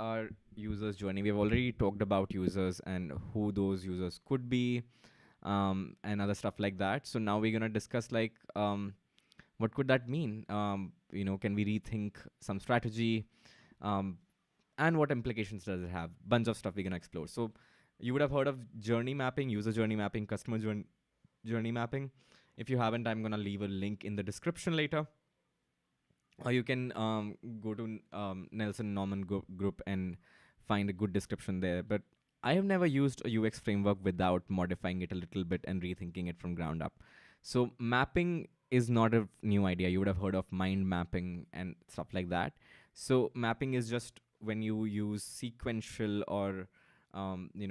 our user's journey. We've already talked about users and who those users could be, and other stuff like that. So now we're gonna discuss like what could that mean? Can we rethink some strategy? Um, and what implications does it have? Bunch of stuff we're gonna explore. So you would have heard of journey mapping, user journey mapping, customer journey mapping. If you haven't, I'm gonna leave a link in the description later, or you can go to Nelson Norman group and find a good description there. But I have never used a UX framework without modifying it a little bit and rethinking it from ground up. So mapping is not a new idea. You would have heard of mind mapping and stuff like that. So mapping is just when you use sequential or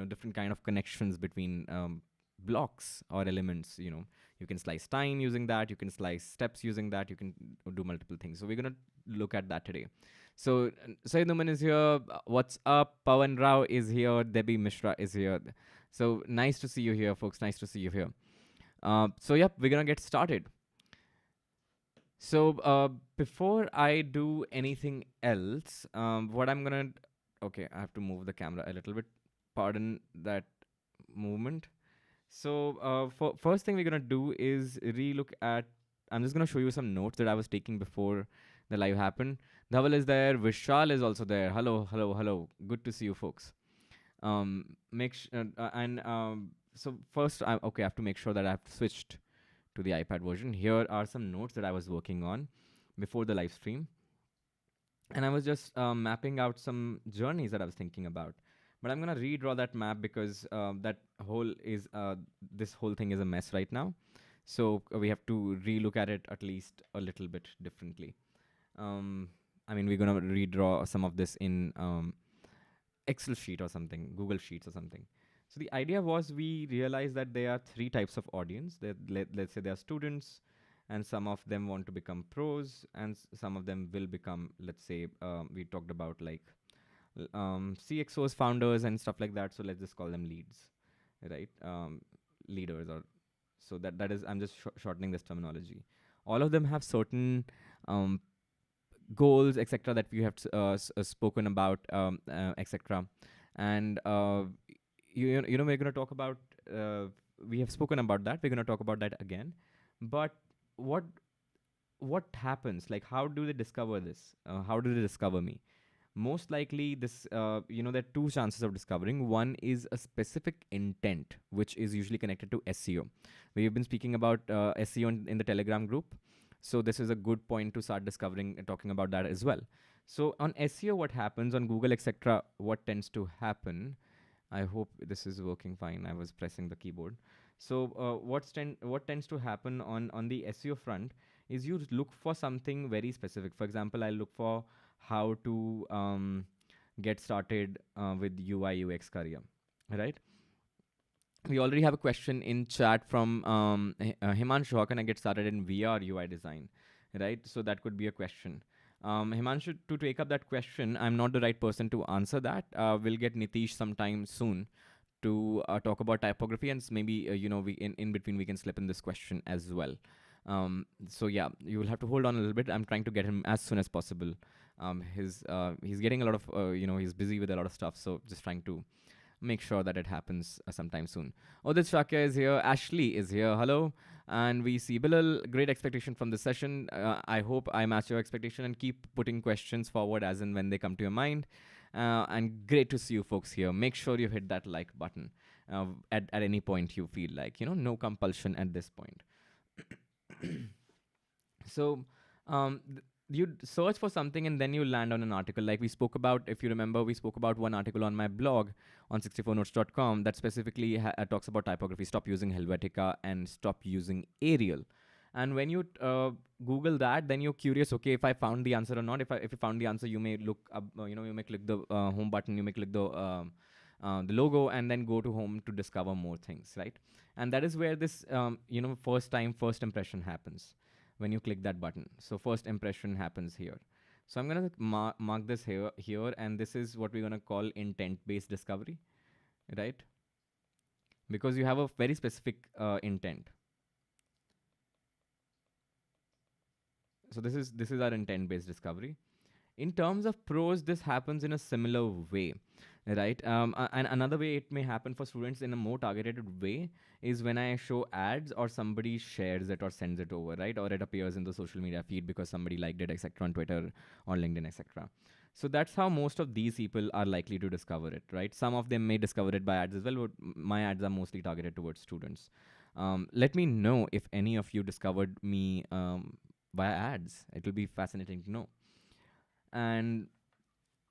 different kind of connections between blocks or elements. You can slice time using that, you can slice steps using that, you can do multiple things. So we're going to look at that today. So Syed Numan is here. What's up? Pawan Rao is here. Debbie Mishra is here. So nice to see you here, folks. Nice to see you here. So yep, we're going to get started. So before I do anything else, what I'm going to... Okay, I have to move the camera a little bit. Pardon that movement. So first thing we're going to do is relook at... I'm just going to show you some notes that I was taking before the live happened. Dhaval is there. Vishal is also there. Hello, hello, hello. Good to see you folks. So first, I have to make sure that I've switched to the iPad version. Here are some notes that I was working on before the live stream. And I was just mapping out some journeys that I was thinking about. But I'm going to redraw that map because this whole thing is a mess right now. So we have to relook at it at least a little bit differently. We're going to redraw some of this in Excel sheet or something, Google Sheets or something. So the idea was we realized that there are three types of audience. Let's say they are students, and some of them want to become pros, and some of them will become, let's say, we talked about like CXOs, founders, and stuff like that. So let's just call them leads, right? Leaders, or so that is. I'm just shortening this terminology. All of them have certain goals, etc., that we have spoken about, etc. And we're going to talk about. We have spoken about that. We're going to talk about that again. But what happens? Like, how do they discover this? How do they discover me? Most likely this there are two chances of discovering. One is a specific intent, which is usually connected to SEO. We've been speaking about SEO in the Telegram group, so this is a good point to start discovering and talking about that as well. So on SEO, what happens on Google, etc., what tends to happen? I hope this is working fine. I was pressing the keyboard. So what tends to happen on the SEO front is you look for something very specific. For example, I look for how to get started with UI UX career, right? We already have a question in chat from Himanshu. How can I get started in VR UI design, right? So that could be a question. Himanshu, to take up that question, I'm not the right person to answer that. We'll get Nitish sometime soon to talk about typography, and maybe we in between we can slip in this question as well. So yeah, you will have to hold on a little bit. I'm trying to get him as soon as possible. He's getting a lot of he's busy with a lot of stuff, so just trying to make sure that it happens sometime soon. Odit Shakya is here. Ashley is here. Hello. And we see Bilal. Great expectation from this session. I hope I match your expectation, and keep putting questions forward as and when they come to your mind. And great to see you folks here. Make sure you hit that like button at any point you feel like. No compulsion at this point. So you search for something and then you land on an article. Like we spoke about, if you remember, we spoke about one article on my blog on 64notes.com that specifically talks about typography. Stop using Helvetica and stop using Arial. And when you Google that, then you're curious, okay, if I found the answer or not. If you found the answer, you may look up, you may click the home button, you may click the logo, and then go to home to discover more things, right? And that is where this, first impression happens when you click that button. So first impression happens here. So I'm going to mark this here, and this is what we're going to call intent-based discovery, right? Because you have a very specific intent. So this is our intent-based discovery. In terms of pros, this happens in a similar way, right? And another way it may happen for students in a more targeted way is when I show ads or somebody shares it or sends it over, right? Or it appears in the social media feed because somebody liked it, etc., on Twitter or LinkedIn, etc. So that's how most of these people are likely to discover it, right? Some of them may discover it by ads as well, but my ads are mostly targeted towards students. Let me know if any of you discovered me via ads. It will be fascinating to know. And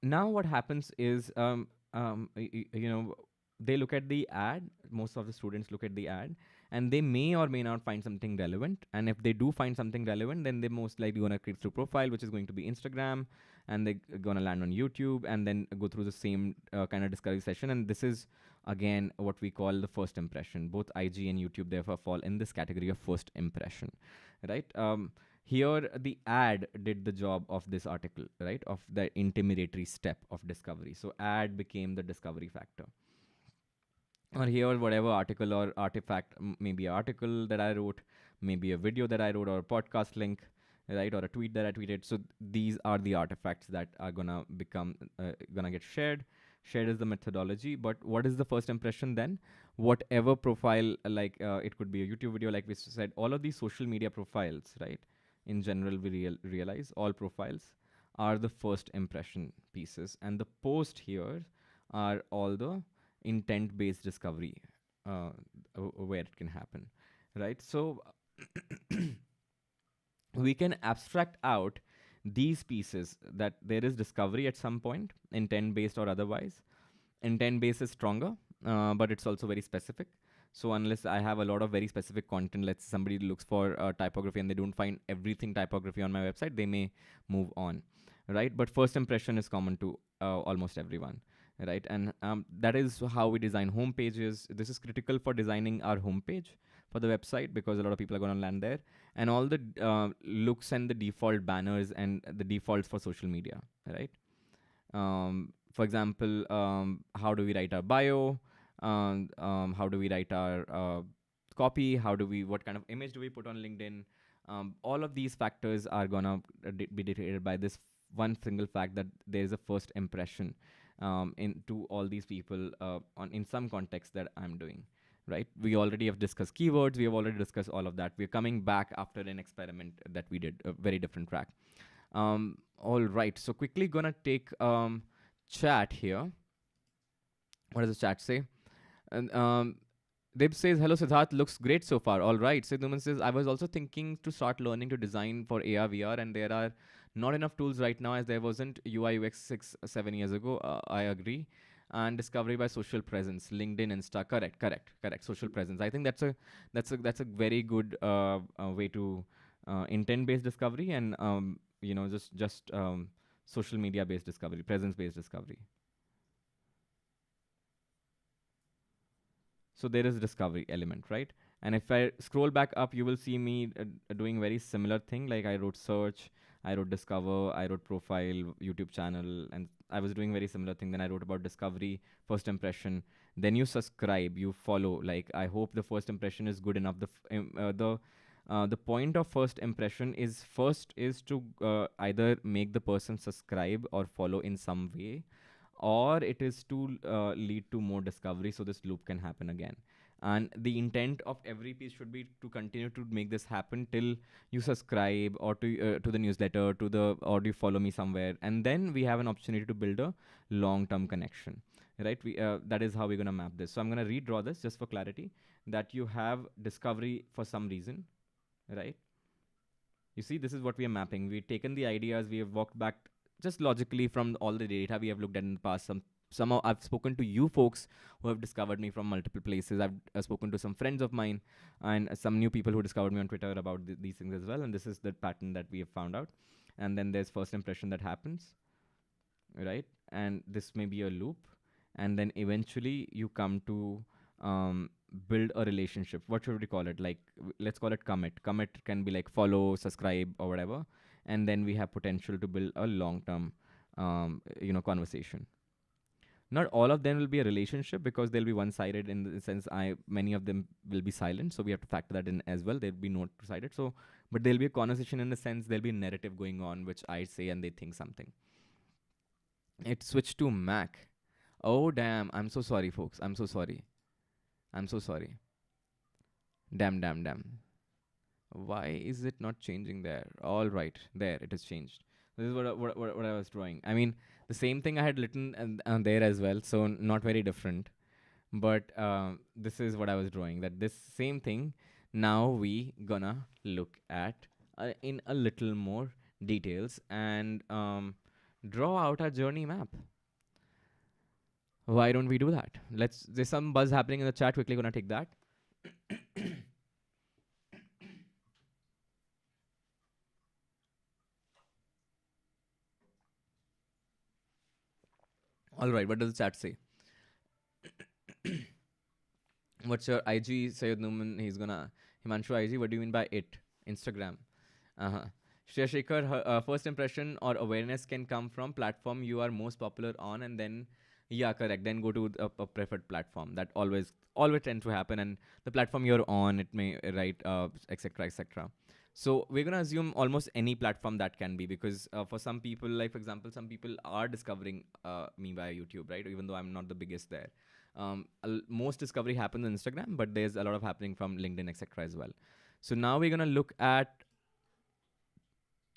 now what happens is they look at the ad, most of the students look at the ad, and they may or may not find something relevant. And if they do find something relevant, then they most likely going to click through profile, which is going to be Instagram, and they're going to land on YouTube and then go through the same kind of discovery session. And this is again what we call the first impression. Both IG and YouTube therefore fall in this category of first impression, right? Here the ad did the job of this article, right, of the intermediary step of discovery. So ad became the discovery factor. Or here whatever article or artifact, maybe an article that I wrote, maybe a video that I wrote, or a podcast link, right, or a tweet that I tweeted. So these are the artifacts that are gonna become gonna get shared is the methodology. But what is the first impression then? Whatever profile, like it could be a YouTube video, like we said, all of these social media profiles, right, in general we realize all profiles are the first impression pieces, and the post here are all the intent based discovery where it can happen, right? So we can abstract out these pieces, that there is discovery at some point, intent based or otherwise. Intent based is stronger, but it's also very specific. So unless I have a lot of very specific content, let's say somebody looks for typography and they don't find everything typography on my website, they may move on, right? But first impression is common to almost everyone, right? And that is how we design home pages. This is critical for designing our homepage for the website because a lot of people are going to land there, and all the looks and the default banners and the defaults for social media, right? For example, how do we write our bio? How do we write our copy? What kind of image do we put on LinkedIn? All of these factors are gonna be dictated by this one single fact that there is a first impression into all these people in some context that I'm doing. Right? We already have discussed keywords. We have already discussed all of that. We're coming back after an experiment that we did, a very different track. All right. So quickly gonna take chat here. What does the chat say? And Deb says, hello Siddharth, looks great so far. All right. Sidhuman says, I was also thinking to start learning to design for AR, VR, and there are not enough tools right now as there wasn't UI UX 6-7 years ago. I agree. And discovery by social presence, LinkedIn, Insta. Correct. Social presence. I think that's a very good way to intent-based discovery, and just social media-based discovery, presence-based discovery. So there is a discovery element, right? And if I scroll back up, you will see me doing very similar thing. Like I wrote search, I wrote discover, I wrote profile, YouTube channel, and I was doing very similar thing. Then I wrote about discovery, first impression. Then you subscribe, you follow. Like I hope the first impression is good enough. The point of first impression is to either make the person subscribe or follow in some way, or it is to lead to more discovery so this loop can happen again. And the intent of every piece should be to continue to make this happen till you subscribe or to the newsletter, or do you follow me somewhere, and then we have an opportunity to build a long-term connection, right? That is how we're going to map this. So I'm going to redraw this just for clarity, that you have discovery for some reason, right? You see, this is what we are mapping. We've taken the ideas, we have walked back just logically from all the data we have looked at in the past. Somehow I've spoken to you folks who have discovered me from multiple places. I've spoken to some friends of mine and some new people who discovered me on Twitter about these things as well. And this is the pattern that we have found out. And then there's first impression that happens, right? And this may be a loop. And then eventually you come to build a relationship. What should we call it? Like, let's call it commit. Commit can be like follow, subscribe, or whatever. And then we have potential to build a long-term, conversation. Not all of them will be a relationship because they'll be one-sided in the sense many of them will be silent. So we have to factor that in as well. They'll be not two-sided. So, but there'll be a conversation in the sense there'll be a narrative going on, which I say and they think something. It switched to Mac. Oh damn! I'm so sorry, folks. I'm so sorry. I'm so sorry. Damn, damn, damn. Why is it not changing there? All right, there it has changed. This is what I was drawing. I mean, the same thing I had written there as well, so not very different. But this is what I was drawing. That this same thing. Now we gonna look at in a little more details and draw out our journey map. Why don't we do that? Let's. There's some buzz happening in the chat. Quickly gonna take that. All right. What does the chat say? What's your IG? Sayed Numan. He's gonna Himanshu IG. What do you mean by it? Instagram. Uh-huh. Shreya Shekhar, first impression or awareness can come from platform you are most popular on, and then yeah, correct. Then go to a preferred platform. That always tends to happen, and the platform you're on, it may right, etc. etc. So we're gonna assume almost any platform that can be, because for some people, like for example, some people are discovering me via YouTube, right? Even though I'm not the biggest there. Most discovery happens on Instagram, but there's a lot of happening from LinkedIn, etc. as well. So now we're gonna look at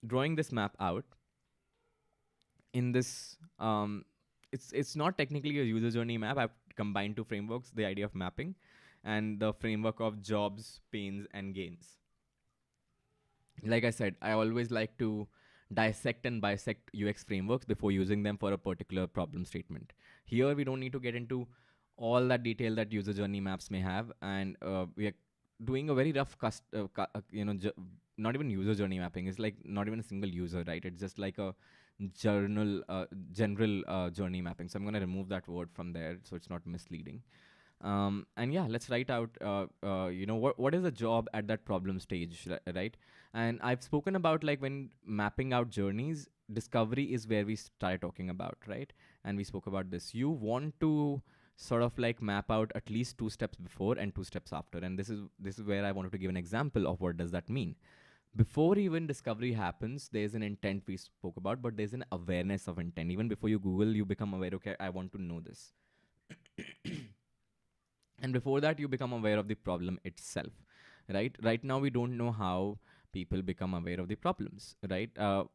drawing this map out in this. It's not technically a user journey map. I've combined two frameworks: the idea of mapping, and the framework of jobs, pains, and gains. Like I said, I always like to dissect and bisect UX frameworks before using them for a particular problem statement. Here, we don't need to get into all that detail that user journey maps may have, and we are doing a very rough, not even user journey mapping. It's like not even a single user, right? It's just like a general journey mapping. So I'm going to remove that word from there so it's not misleading. And yeah, let's write out, what is a job at that problem stage, right? And I've spoken about like when mapping out journeys, discovery is where we start talking about, right? And we spoke about this. You want to sort of like map out at least 2 steps before and 2 steps after. And this is where I wanted to give an example of what does that mean. Before even discovery happens, there's an intent we spoke about, but there's an awareness of intent. Even before you Google, you become aware, okay, I want to know this. And before that, you become aware of the problem itself, right now we don't know how people become aware of the problems, right?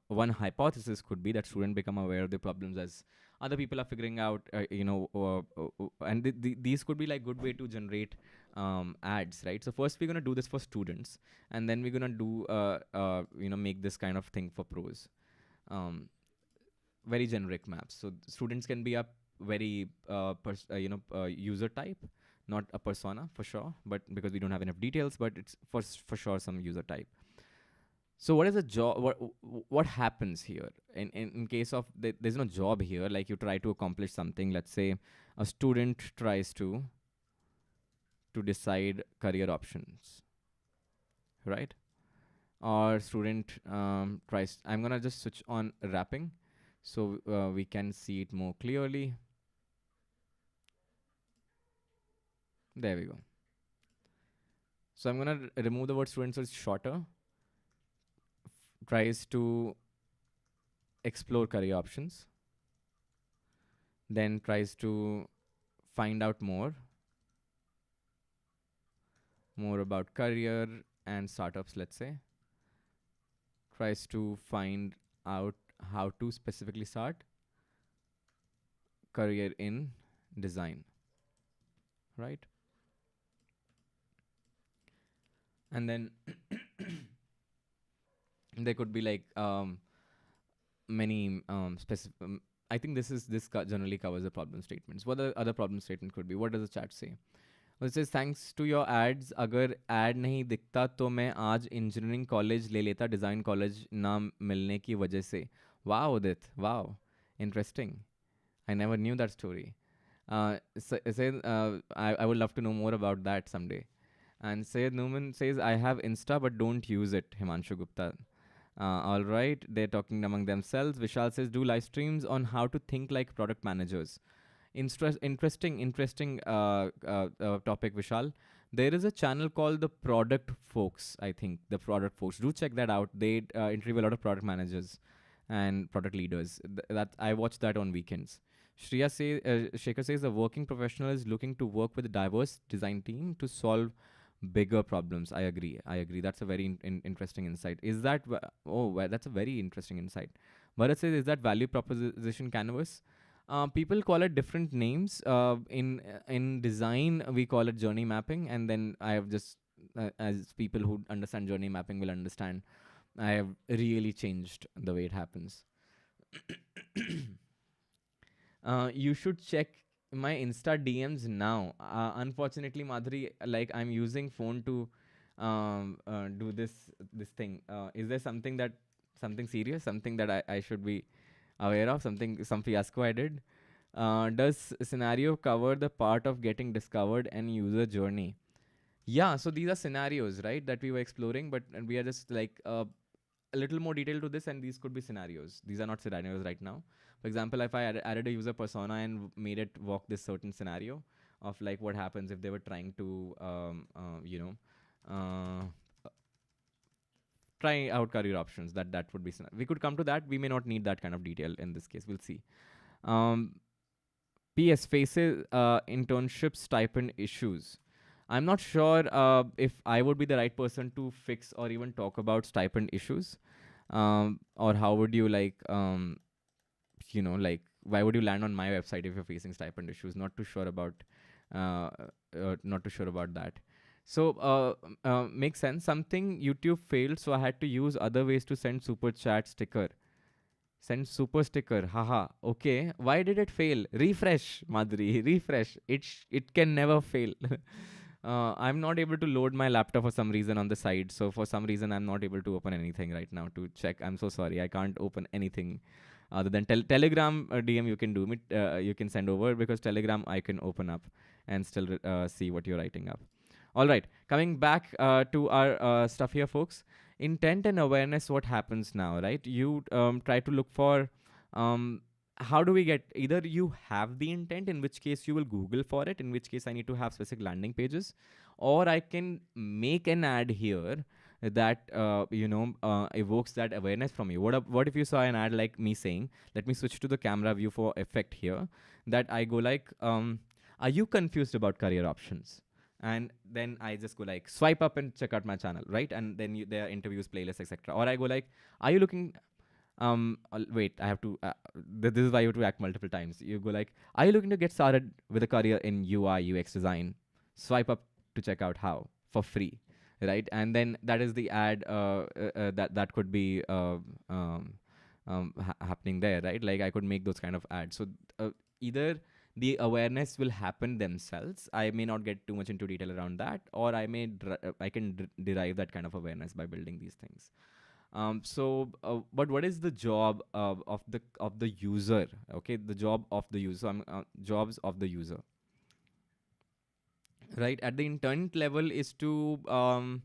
One hypothesis could be that students become aware of the problems as other people are figuring out, and these could be like good way to generate ads, right? So first we're going to do this for students, and then we're going to do make this kind of thing for pros. um, Very generic maps. So students can be a very user type, not a persona for sure, but because we don't have enough details, but it's for sure some user type. So what is a job? What happens here in case of there's no job here? Like you try to accomplish something. Let's say a student tries to decide career options, right? Or student tries. I'm gonna just switch on wrapping, so we can see it more clearly. There we go. So I'm gonna remove the word student so it's shorter. Tries to explore career options, then tries to find out more about career and startups, let's say. Tries to find out how to specifically start career in design, right? And then there could be like many specific. I think generally covers the problem statements. What the other problem statement could be? What does the chat say? Well, it says thanks to your ads. अगर ad नहीं दिखता तो मैं आज engineering college ले लेता design college ना मिलने की वजह से. Wow, Udit. Wow, interesting. I never knew that story. I would love to know more about that someday. And Sayed Newman says, I have Insta but don't use it, Himanshu Gupta. All right, they're talking among themselves. Vishal says, do live streams on how to think like product managers. Interesting topic, Vishal. There is a channel called the Product Folks, I think. The Product Folks. Do check that out. They interview a lot of product managers. and product leaders. That I watch that on weekends. Shekhar says the working professional is looking to work with a diverse design team to solve bigger problems. I agree. I agree. That's a very interesting insight. Is that that's a very interesting insight. Bharat says, is that value proposition canvas? People call it different names. In design, we call it journey mapping, and then I have just as people who understand journey mapping will understand, I have really changed the way it happens. You should check my Insta DMs now. Unfortunately, Madhuri, like I'm using phone to do this thing. Is there something serious, something that I should be aware of, some fiasco I did? Does scenario cover the part of getting discovered and user journey? Yeah, so these are scenarios, right, that we were exploring, but we are just like a little more detail to this, and these could be scenarios. These are not scenarios right now. For example, if I added a user persona and made it walk this certain scenario of like what happens if they were trying to, try out career options, that would be we could come to that. We may not need that kind of detail in this case. We'll see. Um, PS faces internship stipend issues. I'm not sure if I would be the right person to fix or even talk about stipend issues. Or how would you like why would you land on my website if you're facing stipend issues? Not too sure about uh, not too sure about that. So makes sense. Something YouTube failed, so I had to use other ways to send super chat sticker. Send super sticker. Haha. Okay. Why did it fail? Refresh, Madhuri. Refresh. It can never fail. I'm not able to load my laptop for some reason on the side. So for some reason, I'm not able to open anything right now to check. I'm so sorry. I can't open anything other than Telegram DM. You can do me. You can send over, because Telegram I can open up and still see what you're writing up. All right. Coming back to our stuff here, folks. Intent and awareness. What happens now, right? You try to look for. How do we get, either you have the intent, in which case you will Google for it, in which case I need to have specific landing pages, or I can make an ad here that evokes that awareness from you. What if you saw an ad like me saying, let me switch to the camera view for effect here, that I go like, are you confused about career options? And then I just go like, swipe up and check out my channel, right? And then there are interviews, playlists, etc. Or I go like, are you looking wait, I have to this is why you have to act multiple times. You go like, are you looking to get started with a career in UI UX design? Swipe up to check out how, for free, right? And then that is the ad that could be happening there, right? Like I could make those kind of ads. So either the awareness will happen themselves. I may not get too much into detail around that, or I can derive that kind of awareness by building these things. But what is the job of the user? Okay, the job of the user. Jobs of the user, right? At the intent level is to um,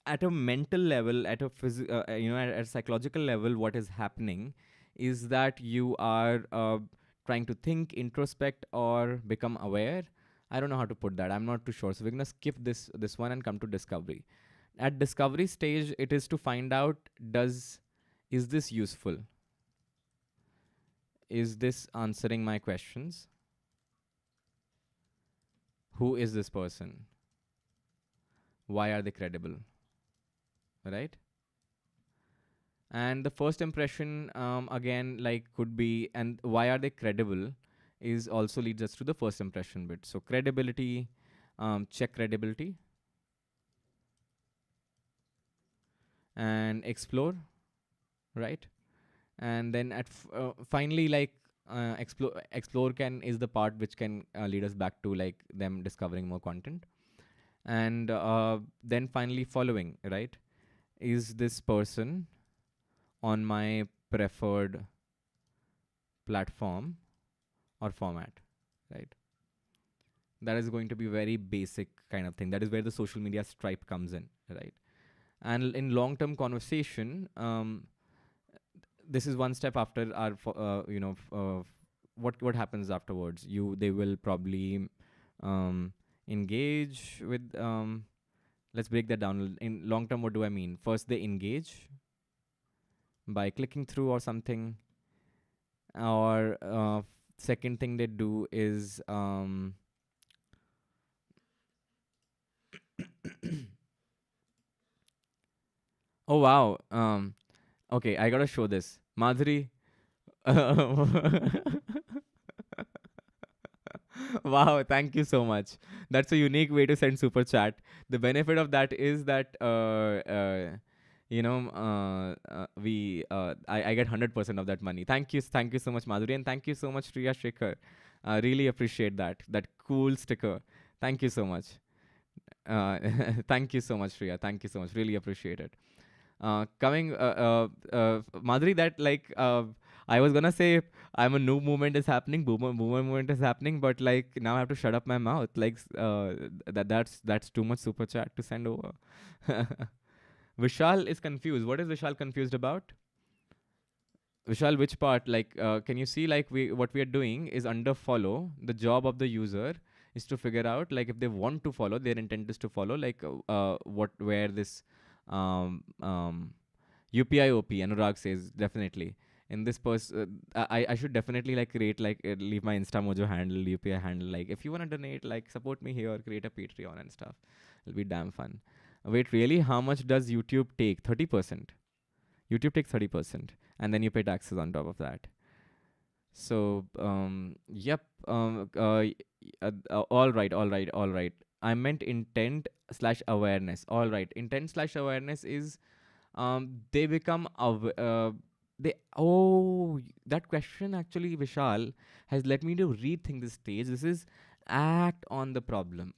at a mental level, at a at a psychological level, what is happening is that you are trying to think, introspect, or become aware. I don't know how to put that. I'm not too sure. So we're gonna skip this one and come to discovery. At discovery stage, it is to find out, is this useful? Is this answering my questions? Who is this person? Why are they credible? Right? And the first impression, again, like could be, and why are they credible, is also leads us to the first impression bit. So credibility, check credibility, and explore, right? And then finally, like explore can is the part which can lead us back to like them discovering more content, and then finally following, right? Is this person on my preferred platform or format, right? That is going to be very basic kind of thing. That is where the social media stripe comes in, right? And in long term conversation, this is one step after our what happens afterwards. They will probably engage with let's break that down. In long term, what do I mean? First they engage, by clicking through or something. Or second thing they do is oh wow. Okay, I gotta show this. Madhuri. Wow, thank you so much. That's a unique way to send super chat. The benefit of that is that I get 100% of that money. Thank you so much, Madhuri, and thank you so much, Priya Shekhar. I really appreciate that. That cool sticker. Thank you so much. Thank you so much, Priya. Thank you so much. Really appreciate it. Coming, Madhuri, that like I was gonna say I'm a new movement is happening, boomer movement is happening, but like now I have to shut up my mouth. Like that's too much super chat to send over. Vishal is confused. What is Vishal confused about? Vishal, which part? Like, can you see like what we are doing is under follow. The job of the user is to figure out like if they want to follow, their intent is to follow. Like, what where this um, um, UPI OP, Anurag says definitely. In this I should definitely like create like leave my Insta Mojo handle, UPI handle. Like if you wanna donate, like support me here, create a Patreon and stuff. It'll be damn fun. Wait, really? How much does YouTube take? 30%. YouTube takes 30%, and then you pay taxes on top of that. So, yep. All right, all right, all right. I meant intent slash awareness. All right, intent slash awareness is they become they that question actually, Vishal, has led me to rethink this stage. This is act on the problem.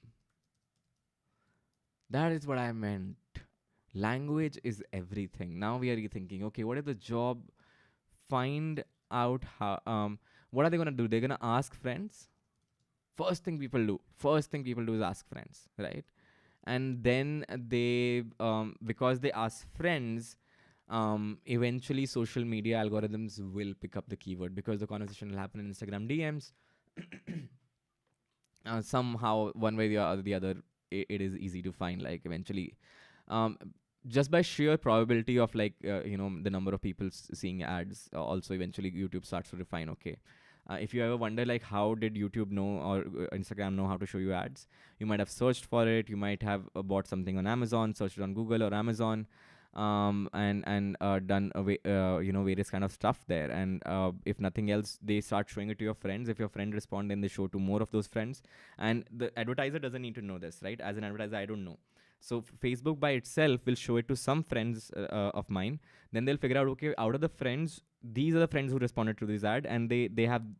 That is what I meant. Language is everything. Now we are rethinking. Okay, what if the job find out how what are they gonna do? They're gonna ask friends. First thing people do is ask friends, right? And then they because they ask friends, eventually social media algorithms will pick up the keyword because the conversation will happen in Instagram DMs. Somehow one way or the other, it is easy to find like eventually, um, just by sheer probability of like the number of people seeing ads, also eventually YouTube starts to refine. Okay, if you ever wonder like how did YouTube know or Instagram know how to show you ads, you might have searched for it, you might have bought something on Amazon, searched it on Google or Amazon, and done various kind of stuff there, and if nothing else they start showing it to your friends. If your friend respond, then they show to more of those friends, and the advertiser doesn't need to know this, right? As an advertiser, I don't know. So Facebook by itself will show it to some friends of mine. Then they'll figure out, okay, out of the friends, these are the friends who responded to this ad, and they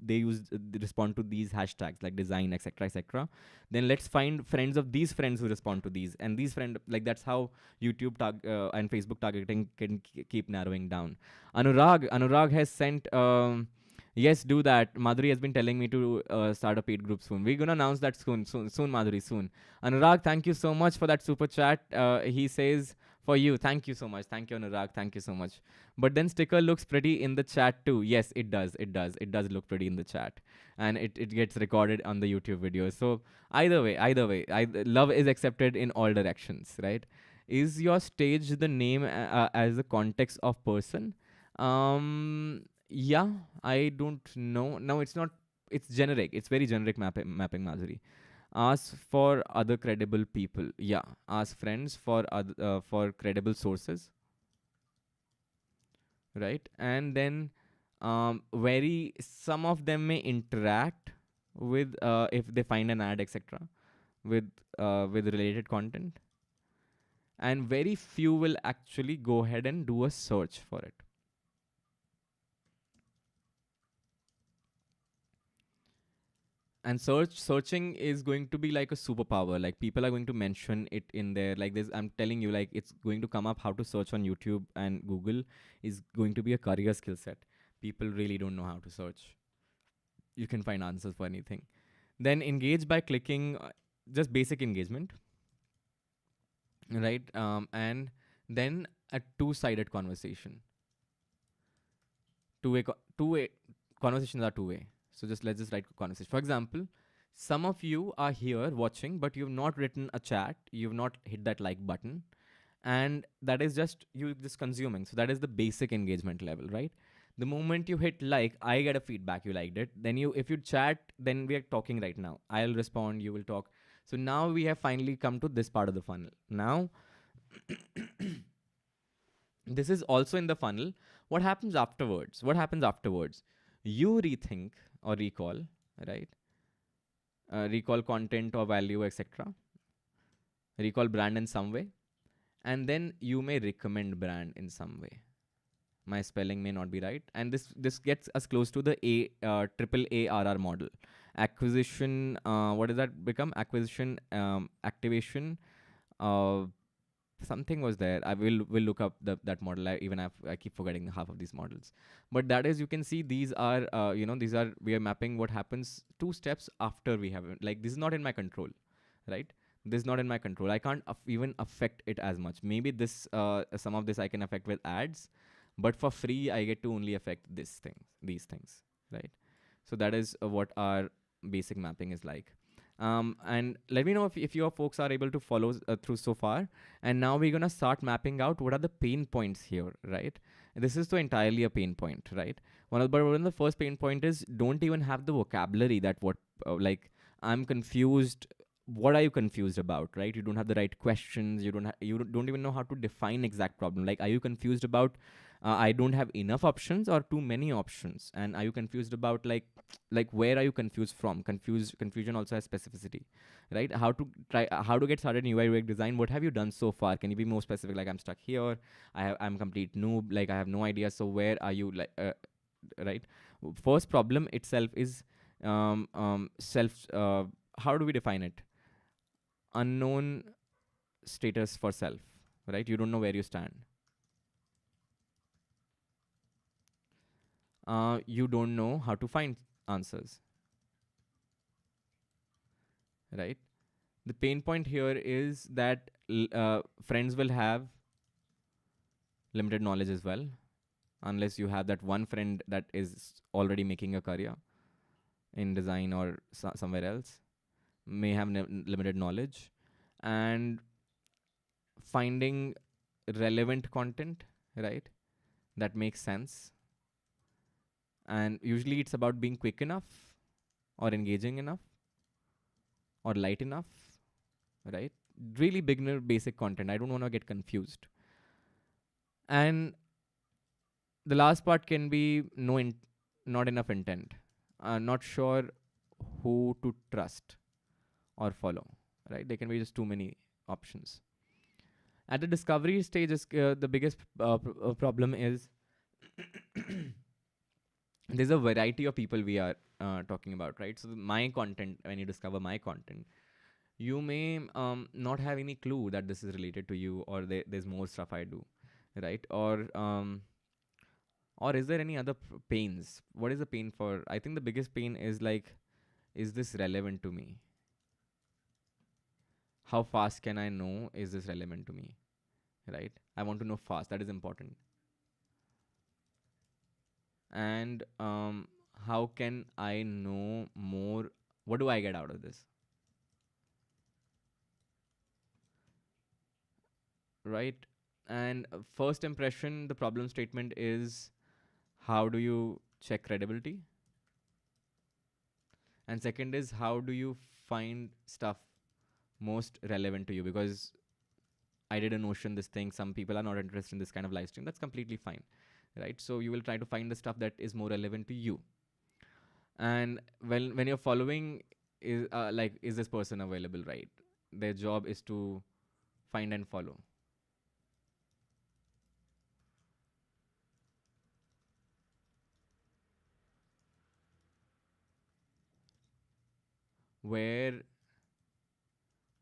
use respond to these hashtags like design, etc., etc. Then let's find friends of these friends who respond to these, and these friend, like that's how YouTube and Facebook targeting can keep narrowing down. Anurag has sent. Yes, do that. Madhuri has been telling me to start a paid group soon. We're gonna announce that soon, Madhuri, soon. Anurag, thank you so much for that super chat. He says for you, thank you so much. Thank you, Anurag. Thank you so much. But then sticker looks pretty in the chat too. Yes, it does. It does look pretty in the chat, and it gets recorded on the YouTube video. So either way, love is accepted in all directions, right? Is your stage the name as the context of person? Yeah, I don't know. No, it's not. It's generic. It's very generic mapping, Madhuri. Ask for other credible people. Yeah, ask friends for credible sources, right? And then very some of them may interact with if they find an ad, etc., with related content, and very few will actually go ahead and do a search for it. And searching is going to be like a superpower. Like people are going to mention it in there. Like this, I'm telling you, like it's going to come up. How to search on YouTube and Google is going to be a career skill set. People really don't know how to search. You can find answers for anything. Then engage by clicking, just basic engagement, right? And then a two-sided conversation. Two-way conversations are two-way. So let's just write conversation. For example, some of you are here watching, but you've not written a chat. You've not hit that like button, and that is just you just consuming. So that is the basic engagement level, right? The moment you hit like, I get a feedback, you liked it. Then you, if you chat, then we are talking right now. I'll respond, you will talk. So now we have finally come to this part of the funnel. Now, this is also in the funnel. What happens afterwards? What happens afterwards? You rethink or recall, right? Recall content or value, etc. Recall brand in some way, and then you may recommend brand in some way. My spelling may not be right, and this gets us close to the triple ARR model. Acquisition, what does that become? Acquisition, activation, uh, something was there. I will look up that model. I keep forgetting half of these models, but that is, you can see these are these are, we are mapping what happens 2 steps after we have it. Like, this is not in my control, right? This is not in my control. I can't even affect it as much. Maybe this some of this I can affect with ads, but for free I get to only affect these things, right? So that is what our basic mapping is like. And let me know if your folks are able to follow through so far. And now we're gonna start mapping out what are the pain points here, right? This is so entirely a pain point, right? One of the first pain point is, don't even have the vocabulary that what like, I'm confused. What are you confused about, right? You don't have the right questions. You don't even know how to define exact problem. Like, are you confused about I don't have enough options or too many options? And are you confused about like where are you confused from? Confusion also has specificity, right? How to get started in UI UX design? What have you done so far? Can you be more specific? Like, I'm stuck here. I'm complete noob. Like, I have no idea. So where are you? Like, right? First problem itself is self. How do we define it? Unknown status for self, right? You don't know where you stand. You don't know how to find answers, right? The pain point here is that friends will have limited knowledge as well, unless you have that one friend that is already making a career in design or somewhere else, may have limited knowledge. And finding relevant content, right, that makes sense. And usually it's about being quick enough or engaging enough or light enough, right? Really beginner basic content. I don't want to get confused. And the last part can be not enough intent. Not sure who to trust or follow, right? There can be just too many options. At the discovery stage, the biggest problem is there's a variety of people we are talking about, right? So my content, when you discover my content, you may not have any clue that this is related to you, or there's more stuff I do, right? Or is there any other pains? What is the pain for? I think the biggest pain is like, is this relevant to me? How fast can I know, is this relevant to me, right? I want to know fast. That is important. And how can I know more? What do I get out of this, right? And first impression, the problem statement is, how do you check credibility? And second is, how do you find stuff most relevant to you? Because I did a Notion this thing. Some people are not interested in this kind of live stream. That's completely fine, right? So you will try to find the stuff that is more relevant to you. And when you're following, is this person available, right? Their job is to find and follow. Where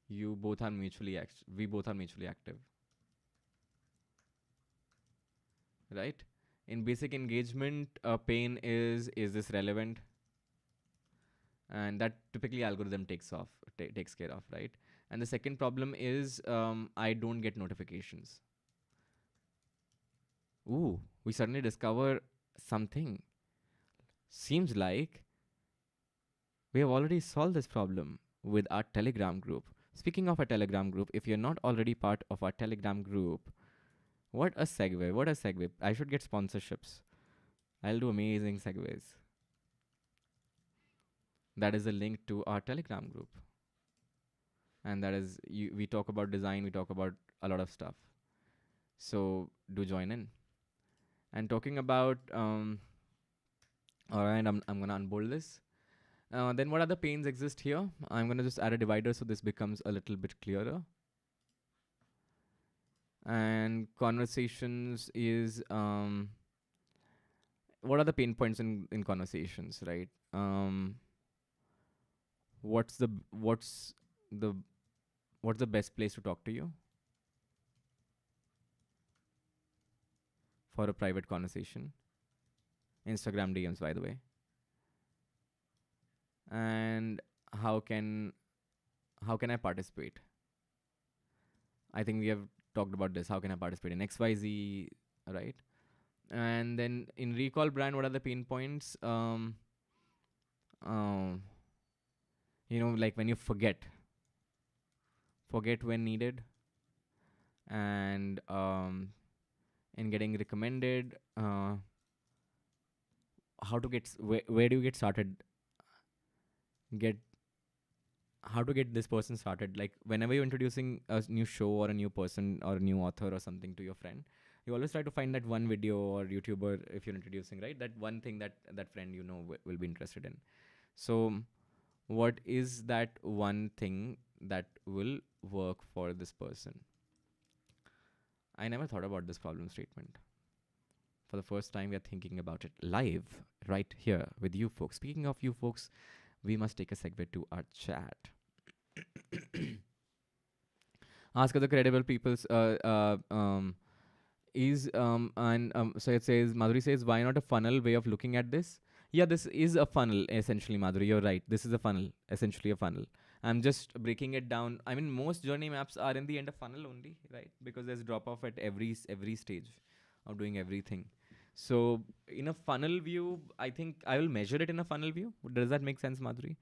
you both are mutually we both are mutually active, right? In basic engagement, pain is this relevant? And that typically algorithm takes care of, right? And the second problem is, I don't get notifications. Ooh, we suddenly discover something. Seems like we have already solved this problem with our Telegram group. Speaking of a Telegram group, if you're not already part of our Telegram group, what a segue! What a segue! I should get sponsorships. I'll do amazing segues. That is a link to our Telegram group, and that is we talk about design, we talk about a lot of stuff. So do join in. And talking about, all right, I'm gonna unbold this. Then what other panes exist here? I'm gonna just add a divider so this becomes a little bit clearer. And conversations is what are the pain points in conversations, right? What's the the what's the best place to talk to you for a private conversation? Instagram DMs, by the way. And how can I participate? I think we have talked about this. How can I participate in XYZ, right? And then in recall brand, what are the pain points? Um, like when you forget when needed, and in getting recommended, how to get where do you get started? Get How to get this person started? Like whenever you're introducing a new show or a new person or a new author or something to your friend, you always try to find that one video or YouTuber if you're introducing, right? That one thing that friend will be interested in. So what is that one thing that will work for this person? I never thought about this problem statement. For the first time, we are thinking about it live right here with you folks. Speaking of you folks, we must take a segue to our chat. Ask other credible people's so it says, Madhuri says, why not a funnel way of looking at this? Yeah, this is a funnel essentially, Madhuri. You're right. This is a funnel, essentially a funnel. I'm just breaking it down. I mean, most journey maps are in the end a funnel only, right? Because there's drop off at every stage of doing everything. So in a funnel view, I think I will measure it in a funnel view. Does that make sense, Madhuri?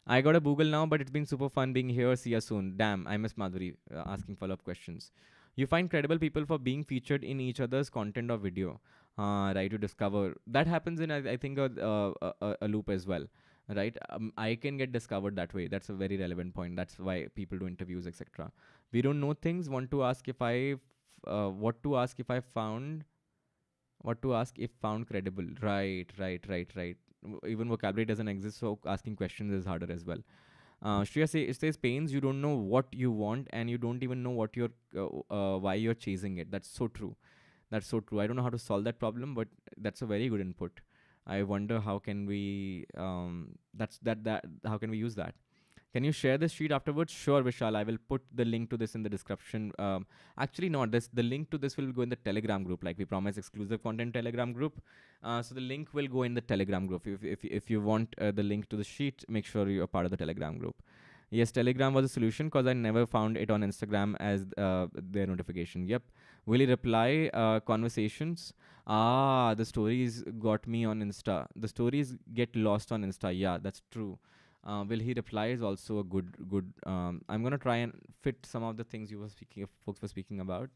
I got a Google now, but it's been super fun being here. See you soon. Damn, I miss Madhuri asking follow-up questions. You find credible people for being featured in each other's content or video, right? To discover that happens in I think a loop as well, right? I can get discovered that way. That's a very relevant point. That's why people do interviews, etc. We don't know things. Want to ask if what to ask if I found, what to ask if found credible. Right. Even vocabulary doesn't exist, so asking questions is harder as well. Shreya it says pains, you don't know what you want and you don't even know what you're why you're chasing it. That's so true. That's so true. I don't know how to solve that problem, but that's a very good input. I wonder how can we how can we use that? Can you share this sheet afterwards? Sure, Vishal. I will put the link to this in the description. Actually, not this. The link to this will go in the Telegram group, like we promised, exclusive content Telegram group. So the link will go in the Telegram group. If you want the link to the sheet, make sure you're part of the Telegram group. Yes, Telegram was a solution because I never found it on Instagram as their notification. Yep. Will he reply conversations? The stories got me on Insta. The stories get lost on Insta. Yeah, that's true. Will he reply is also a good. I'm gonna try and fit some of the things folks were speaking about.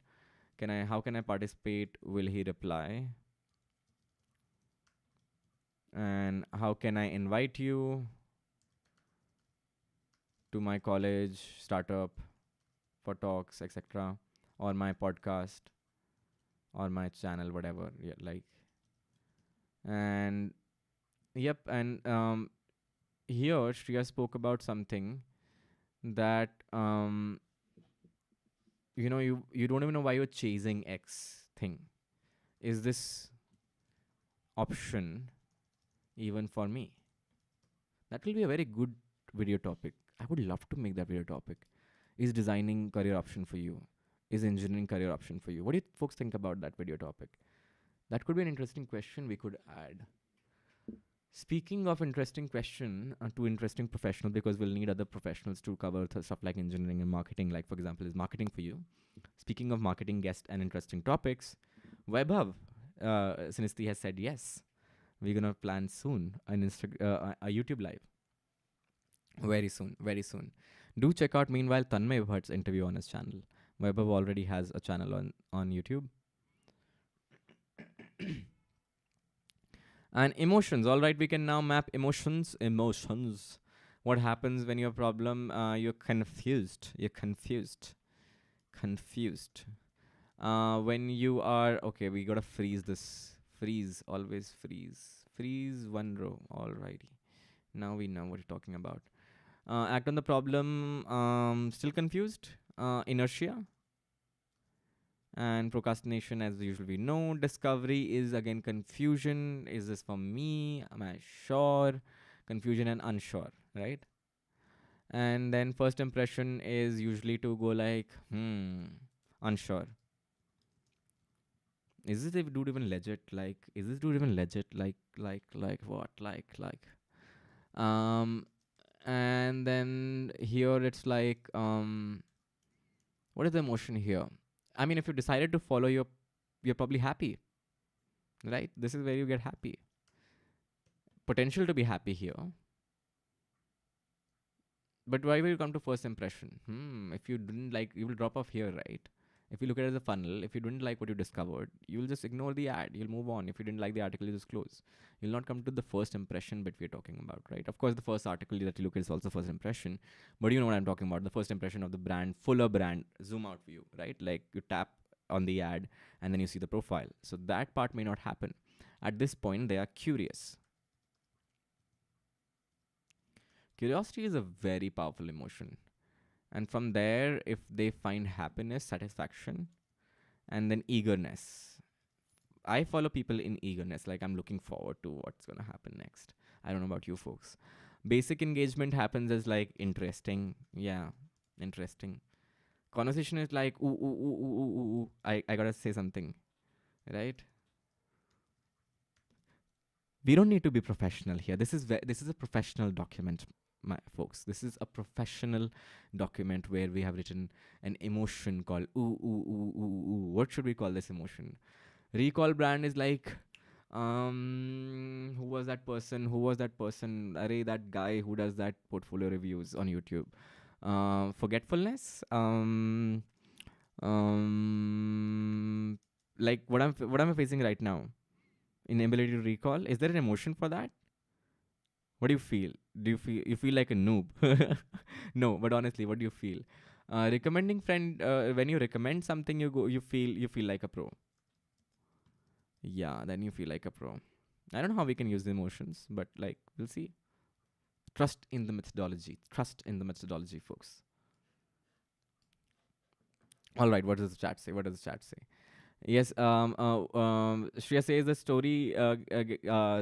How can I participate? Will he reply? And how can I invite you to my college, startup, for talks, etc., or my podcast, or my channel, whatever. Yeah, like. And yep, and here Shreya spoke about something that you don't even know why you're chasing X thing. Is this option even for me? That will be a very good video topic. I would love to make that video topic. Is designing career option for you? Is engineering career option for you? What do you folks think about that video topic? That could be an interesting question we could add. Speaking of interesting question to interesting professional, because we'll need other professionals to cover stuff like engineering and marketing, like for example, is marketing for you? Speaking of marketing guests and interesting topics, Vaibhav, Sinisthy has said yes. We're gonna plan soon a YouTube live. Very soon, very soon. Do check out meanwhile Tanmay Bhatt's interview on his channel. Vaibhav already has a channel on YouTube. And emotions. All right, we can now map emotions. Emotions. What happens when you have a problem? You're confused. You're confused. Confused. When you are okay, we gotta freeze this. Freeze. Always freeze. Freeze one row. Alrighty. Now we know what you're talking about. Act on the problem. Still confused. Inertia and procrastination, as usually we know. Discovery is again confusion. Is this for me? Am I sure? Confusion and unsure, right? And then first impression is usually to go like, unsure. Is this dude even legit? Like, is this dude even legit? Like what? Um, and then here it's like, what is the emotion here? I mean, if you decided to follow you're probably happy, right? This is where you get happy. Potential to be happy here. But why will you come to first impression? If you didn't like, you will drop off here, right? If you look at it as a funnel, if you didn't like what you discovered, you'll just ignore the ad. You'll move on. If you didn't like the article, you just close. You'll not come to the first impression bit we're talking about, right? Of course, the first article that you look at is also first impression, but you know what I'm talking about. The first impression of the brand, fuller brand, zoom out view, right? Like you tap on the ad and then you see the profile. So that part may not happen. At this point, they are curious. Curiosity is a very powerful emotion. And from there, if they find happiness, satisfaction, and then eagerness. I follow people in eagerness, like I'm looking forward to what's going to happen next. I don't know about you folks. Basic engagement happens as like interesting. Yeah, interesting. Conversation is like, ooh, ooh, ooh, ooh, ooh, ooh, ooh. I gotta say something, right? We don't need to be professional here. This is a professional document, my folks. This is a professional document where we have written an emotion called ooh ooh ooh ooh ooh. What should we call this emotion? Recall brand is like, who was that person? Who was that person? Array, that guy who does that portfolio reviews on YouTube. Forgetfulness. Um, like what am I facing right now? Inability to recall. Is there an emotion for that? What do you feel? Do you feel like a noob? No, but honestly, what do you feel? Recommending friend, when you recommend something, you feel like a pro. Yeah, then you feel like a pro. I don't know how we can use the emotions, but like we'll see. Trust in the methodology. Trust in the methodology, folks. All right, what does the chat say? What does the chat say? Yes, Shreya says the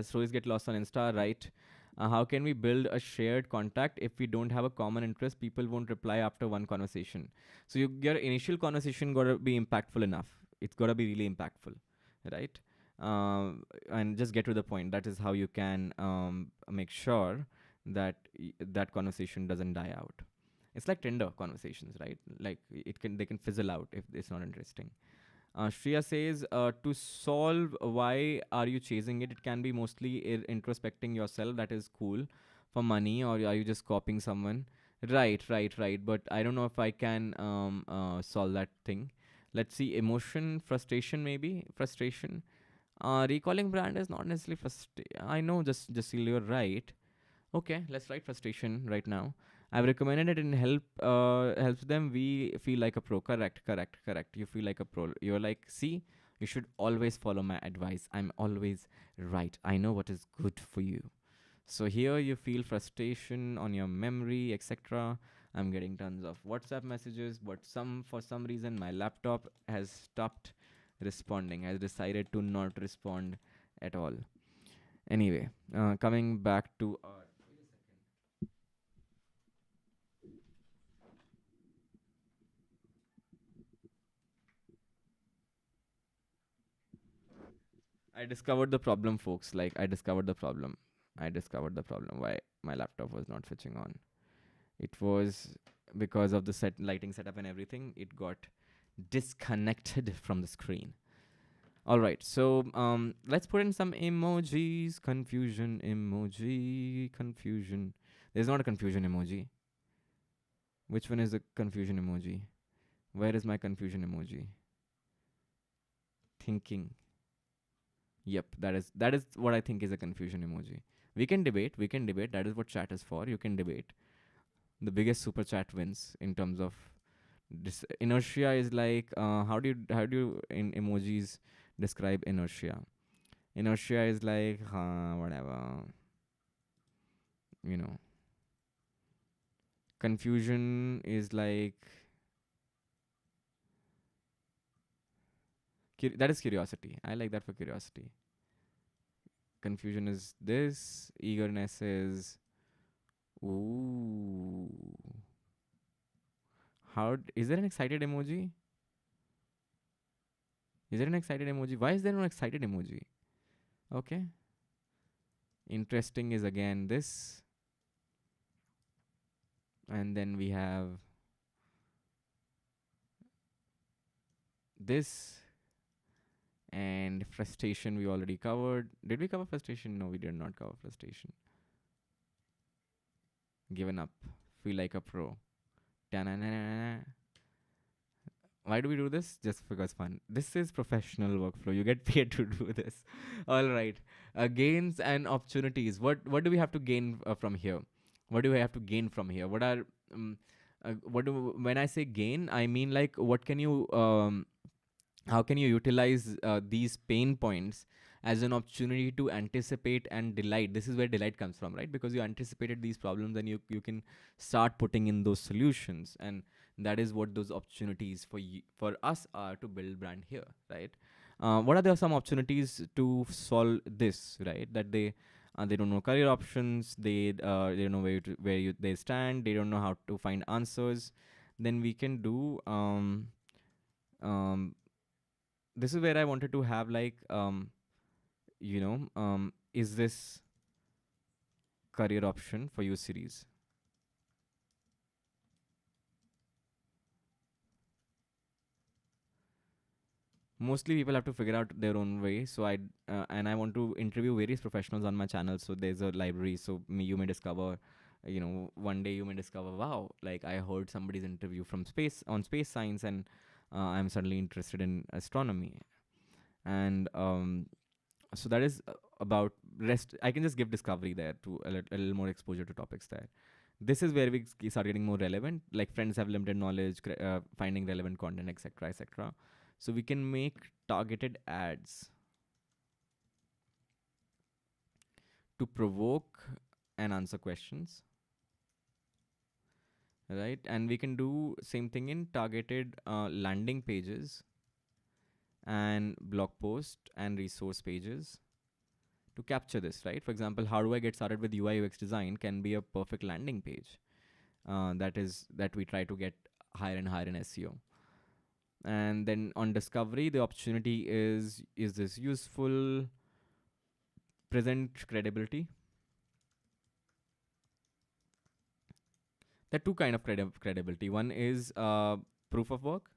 stories get lost on Insta, right? How can we build a shared contact if we don't have a common interest? People won't reply after one conversation. So your initial conversation gotta be impactful enough. It's gotta be really impactful, right? And just get to the point. That is how you can make sure that that conversation doesn't die out. It's like Tinder conversations, right? Like they can fizzle out if it's not interesting. Shreya says, to solve why are you chasing it, it can be mostly introspecting yourself. That is cool. For money, or are you just copying someone? Right. But I don't know if I can solve that thing. Let's see. Emotion, frustration, maybe. Frustration. Recalling brand is not necessarily frustration. I know, just you're right. Okay, let's write frustration right now. I've recommended it and helps them. We feel like a pro. Correct. You feel like a pro. You're like, see, you should always follow my advice. I'm always right. I know what is good for you. So here you feel frustration on your memory, etc. I'm getting tons of WhatsApp messages, but for some reason my laptop has stopped responding. Has decided to not respond at all. Anyway, coming back to our I discovered the problem, folks. Like, I discovered the problem. I discovered the problem why my laptop was not switching on. It was because of the lighting setup and everything. It got disconnected from the screen. All right, so let's put in some emojis. Confusion emoji. Confusion. There's not a confusion emoji. Which one is the confusion emoji? Where is my confusion emoji? Thinking. Yep, that is what I think is a confusion emoji. We can debate. We can debate. That is what chat is for. You can debate. The biggest super chat wins in terms of this. Inertia is like how do you in emojis describe inertia? Inertia is like whatever, you know. Confusion is like that is curiosity. I like that for curiosity. Confusion is this. Eagerness is ooh. Is there an excited emoji? Is there an excited emoji? Why is there no excited emoji? Okay. Interesting is again this. And then we have this. And frustration we already covered. Did we cover frustration? No, we did not cover frustration. Given up. Feel like a pro. Ta-na-na-na-na. Why do we do this? Just because fun. This is professional workflow. You get paid to do this. All right. Gains and opportunities. What do we have to gain from here? What do we have to gain from here? What are when I say gain, I mean like what can you how can you utilize these pain points as an opportunity to anticipate and delight? This is where delight comes from, right? Because you anticipated these problems and you can start putting in those solutions, and that is what those opportunities for us are to build brand here, right? What are there some opportunities to solve this, right? That they don't know career options, they don't know they stand, they don't know how to find answers. Then we can do um, this is where I wanted to have like is this career option for you series? Mostly people have to figure out their own way. So I want to interview various professionals on my channel. So there's a library. So you may discover, one day you may discover, wow, like I heard somebody's interview from space on space science, and I'm suddenly interested in astronomy. And so that is about rest. I can just give discovery there to a little more exposure to topics there. This is where we start getting more relevant. Like friends have limited knowledge, finding relevant content, etc., etc. So we can make targeted ads to provoke and answer questions, right? And we can do same thing in targeted landing pages and blog post and resource pages to capture this, right? For example, how do I get started with UI UX design can be a perfect landing page. That we try to get higher and higher in SEO. And then on discovery, the opportunity is this useful, present credibility. There are two kind of credibility. One is proof of work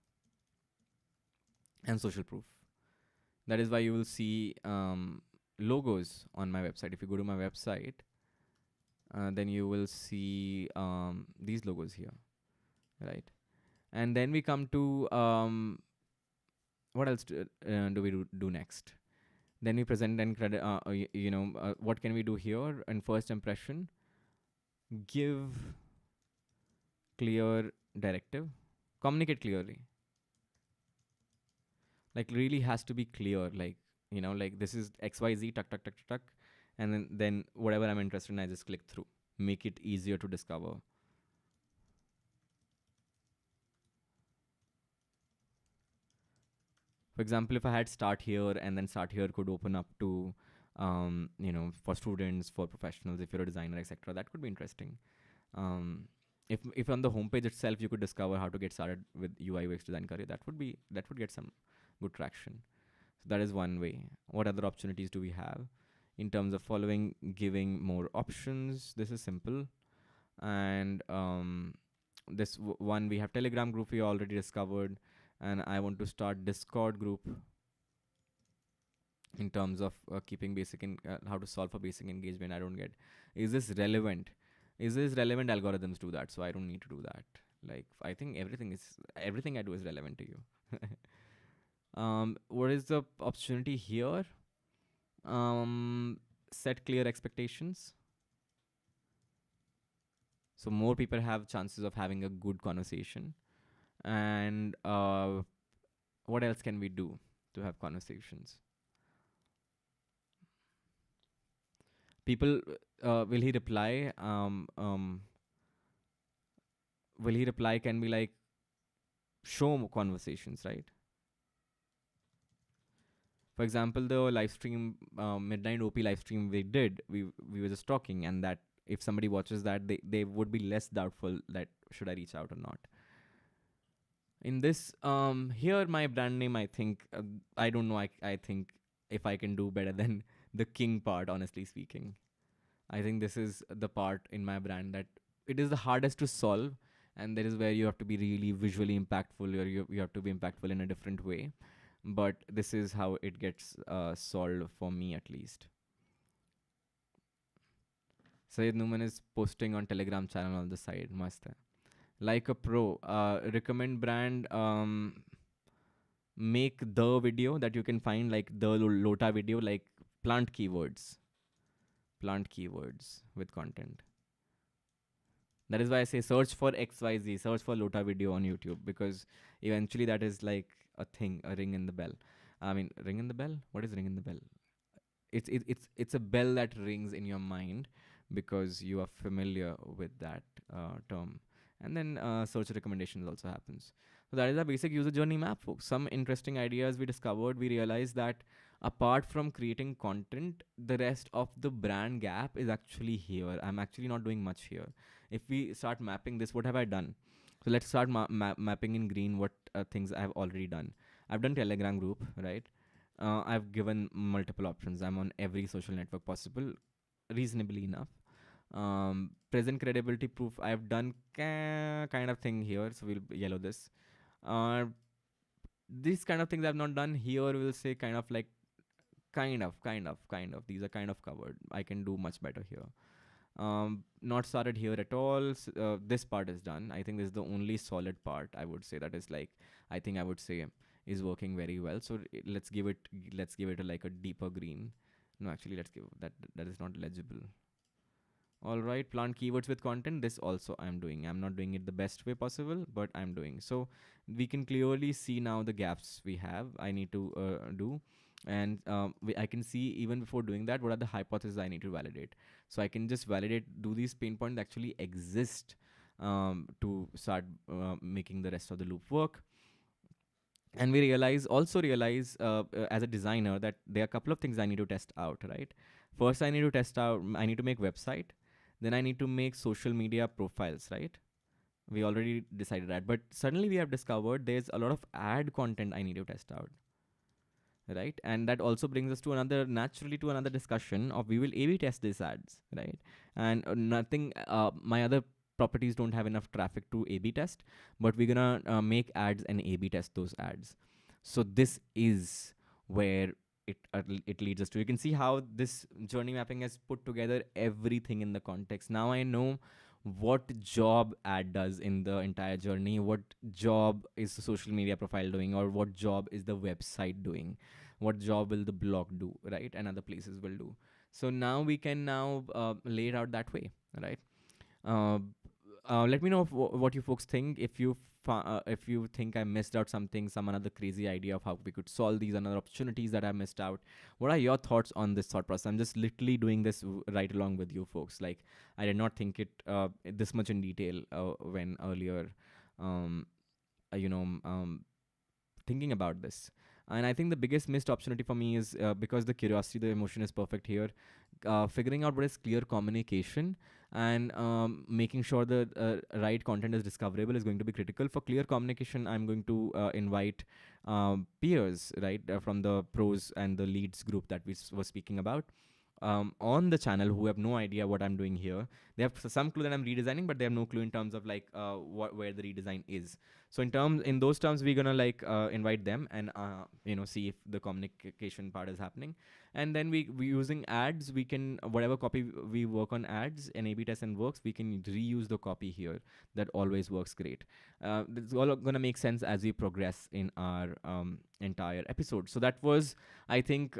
and social proof. That is why you will see logos on my website. If you go to my website, then you will see these logos here, right? And then we come to what else do we do next? Then we present and credit. What can we do here? In first impression, give clear directive, communicate clearly. Like really has to be clear. Like this is XYZ, tuck tuck tuck tuck tuck, and then whatever I'm interested in, I just click through. Make it easier to discover. For example, if I had start here and then start here could open up to, for students, for professionals, if you're a designer, etc., that could be interesting. If on the homepage itself you could discover how to get started with UI UX design career, that would get some good traction. So that is one way. What other opportunities do we have in terms of following, giving more options? This is simple, and this one we have Telegram group we already discovered, and I want to start Discord group in terms of keeping basic how to solve for basic engagement. I don't get, is this relevant? Is this relevant? Algorithms do that, so I don't need to do that. Like, I think everything I do is relevant to you. What is the opportunity here? Set clear expectations. So more people have chances of having a good conversation. And what else can we do to have conversations? People, will he reply? Will he reply? Can we like show conversations, right? For example, the live stream, midnight OP live stream we did, we were just talking, and that if somebody watches that, they would be less doubtful that should I reach out or not. In this, here my brand name, I think, I don't know. I think if I can do better than the king part, honestly speaking, I think this is the part in my brand that it is the hardest to solve, and that is where you have to be really visually impactful, or you have to be impactful in a different way. But this is how it gets solved for me, at least. Sayed Numan is posting on Telegram channel on the side. Mast hai. Like a pro. Recommend brand. Make the video that you can find, like the Lota video, like plant keywords. Plant keywords with content. That is why I say search for XYZ, search for Lota video on YouTube, because eventually that is like a thing, a ring in the bell. I mean, ring in the bell? What is ring in the bell? It's a bell that rings in your mind because you are familiar with that term. And then search recommendations also happens. So that is a basic user journey map, folks. Some interesting ideas we discovered. We realized that apart from creating content, the rest of the brand gap is actually here. I'm actually not doing much here. If we start mapping this, what have I done? So let's start mapping in green what things I have already done. I've done Telegram group, right? I've given multiple options. I'm on every social network possible, reasonably enough. Present credibility proof, I've done kind of thing here, so we'll yellow this. These kind of things I've not done here, we'll say kind of like kind of. These are kind of covered. I can do much better here. Not started here at all. This part is done. I think this is the only solid part I would say that is like, I think I would say is working very well. So let's give it like a deeper green. No, actually, let's give that is not legible. All right, plant keywords with content. This also I'm doing. I'm not doing it the best way possible, but I'm doing. So we can clearly see now the gaps we have. I need to do, and I can see even before doing that what are the hypotheses I need to validate. So I can just validate, do these pain points actually exist, to start making the rest of the loop work. And we also realize as a designer that there are a couple of things I need to test out, right? First, I need to make website. Then I need to make social media profiles, right? We already decided that. But suddenly we have discovered there's a lot of ad content I need to test out, right? And that also brings us to another discussion of we will A/B test these ads, right? And my other properties don't have enough traffic to A/B test, but we're gonna make ads and A/B test those ads. So this is where it leads us to. You can see how this journey mapping has put together everything in the context. Now I know what job ad does in the entire journey, what job is the social media profile doing, or what job is the website doing, what job will the blog do, right? And other places will do. So now we can now lay it out that way, right? uh, let me know what you folks think. If you think I missed out something, some another crazy idea of how we could solve these another opportunities that I missed out. What are your thoughts on this thought process? I'm just literally doing this right along with you folks. Like, I did not think it this much in detail when earlier, um, you know, thinking about this. And I think the biggest missed opportunity for me is because the curiosity, the emotion is perfect here. Figuring out what is clear communication and making sure the right content is discoverable is going to be critical. For clear communication, I'm going to invite peers, right, from the pros and the leads group that we were speaking about. on the channel who have no idea what I'm doing here. They have some clue that I'm redesigning, but they have no clue in terms of like where the redesign is. So in those terms, we're gonna like invite them and see if the communication part is happening. And then we using ads, we can whatever copy we work on ads and A/B test and works, we can reuse the copy here. That always works great. It's all gonna make sense as we progress in our entire episode. So that was, I think.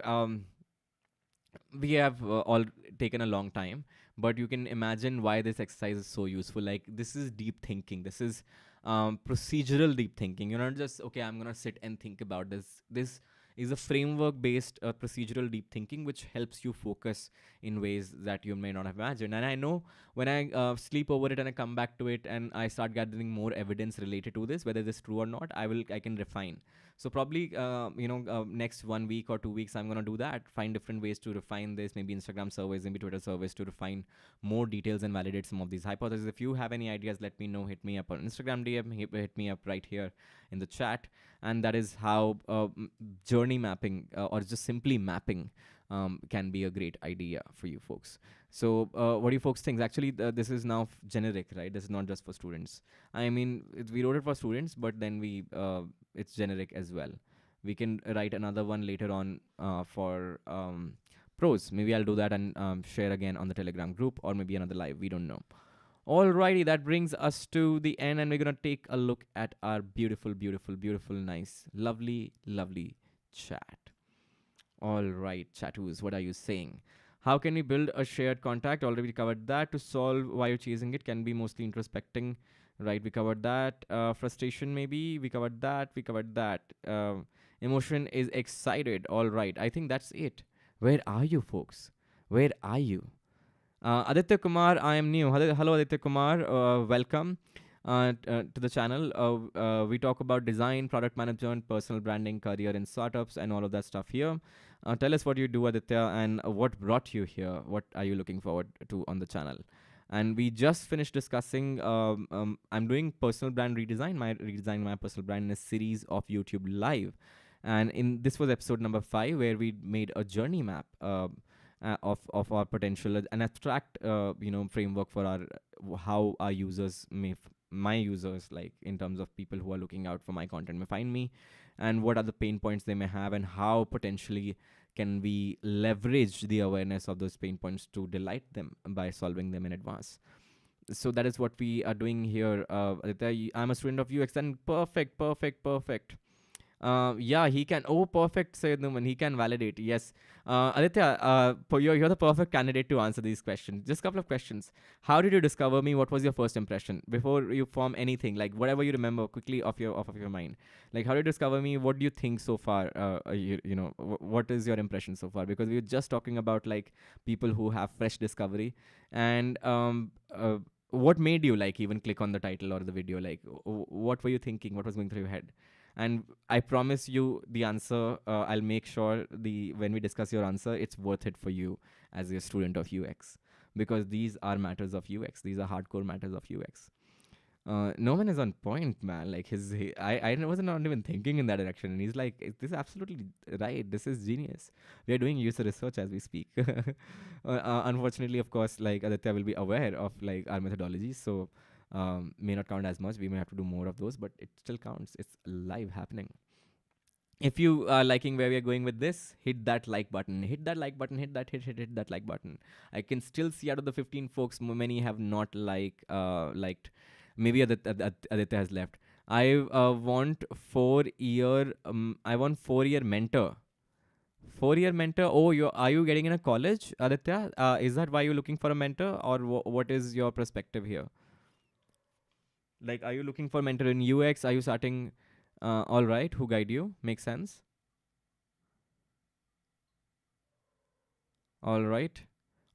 We have all taken a long time, but you can imagine why this exercise is so useful. Like, this is deep thinking, this is procedural deep thinking. You're not just, okay, I'm gonna sit and think about this is a framework based procedural deep thinking which helps you focus in ways that you may not have imagined. And I know when I sleep over it and I come back to it and I start gathering more evidence related to this, whether this is true or not, I can refine. So probably, next 1 week or 2 weeks, I'm gonna do that. Find different ways to refine this. Maybe Instagram surveys, maybe Twitter surveys to refine more details and validate some of these hypotheses. If you have any ideas, let me know. Hit me up on Instagram DM. Hit me up right here in the chat. And that is how journey mapping or just simply mapping can be a great idea for you folks. So what do you folks think? Actually, this is now generic, right? This is not just for students. I mean, we wrote it for students, but then it's generic as well. We can write another one later on for pros. Maybe I'll do that and share again on the Telegram group, or maybe another live. We don't know. Alrighty, that brings us to the end, and we're gonna take a look at our beautiful, beautiful, beautiful, nice, lovely, lovely chat. All right, chattoos, what are you saying? How can we build a shared contact? Already covered that. To solve why you're chasing it can be mostly introspecting, right? We covered that. Frustration, maybe. We covered that. We covered that. Emotion is excited. All right, I think that's it. Where are you, folks? Where are you? Aditya Kumar, I am new. Hello, Aditya Kumar. Welcome to the channel. We talk about design, product management, personal branding, career in startups, and all of that stuff here. Tell us what you do, Aditya, and what brought you here. What are you looking forward to on the channel? And we just finished discussing. I'm doing personal brand redesign. My personal brand in a series of YouTube Live, and this was episode number 5, where we made a journey map. Of our potential, an abstract framework for our how our users my users, like in terms of people who are looking out for my content, may find me, and what are the pain points they may have, and how potentially can we leverage the awareness of those pain points to delight them by solving them in advance. So that is what we are doing here. I'm a student of UX, and perfect. Yeah, he can. Oh, perfect, Sayed Numan. He can validate. Yes. Aditya, you're the perfect candidate to answer these questions. Just a couple of questions. How did you discover me? What was your first impression before you form anything? Like whatever you remember quickly off of your mind. Like, how did you discover me? What do you think so far? What is your impression so far? Because we were just talking about like people who have fresh discovery, and what made you like even click on the title or the video? Like, what were you thinking? What was going through your head? And I promise you the answer. I'll make sure when we discuss your answer, it's worth it for you as a student of UX, because these are matters of UX. These are hardcore matters of UX. Norman is on point, man. Like I wasn't not even thinking in that direction, and he's like, "This is absolutely right. This is genius. We are doing user research as we speak." Unfortunately, of course, like Aditya will be aware of like our methodologies, so may not count as much. We may have to do more of those, but it still counts. It's live happening. If you are liking where we are going with this, hit that like button. Hit that like button. Hit that like button. I can still see out of the 15 folks, many have not liked. Maybe Aditya has left. I want 4 year. I want 4 year mentor. 4 year mentor. Oh, are you getting in a college, Aditya? Is that why you're looking for a mentor, or what is your perspective here? Like, are you looking for mentor in UX? Are you starting? All right, who guide you? Makes sense. All right.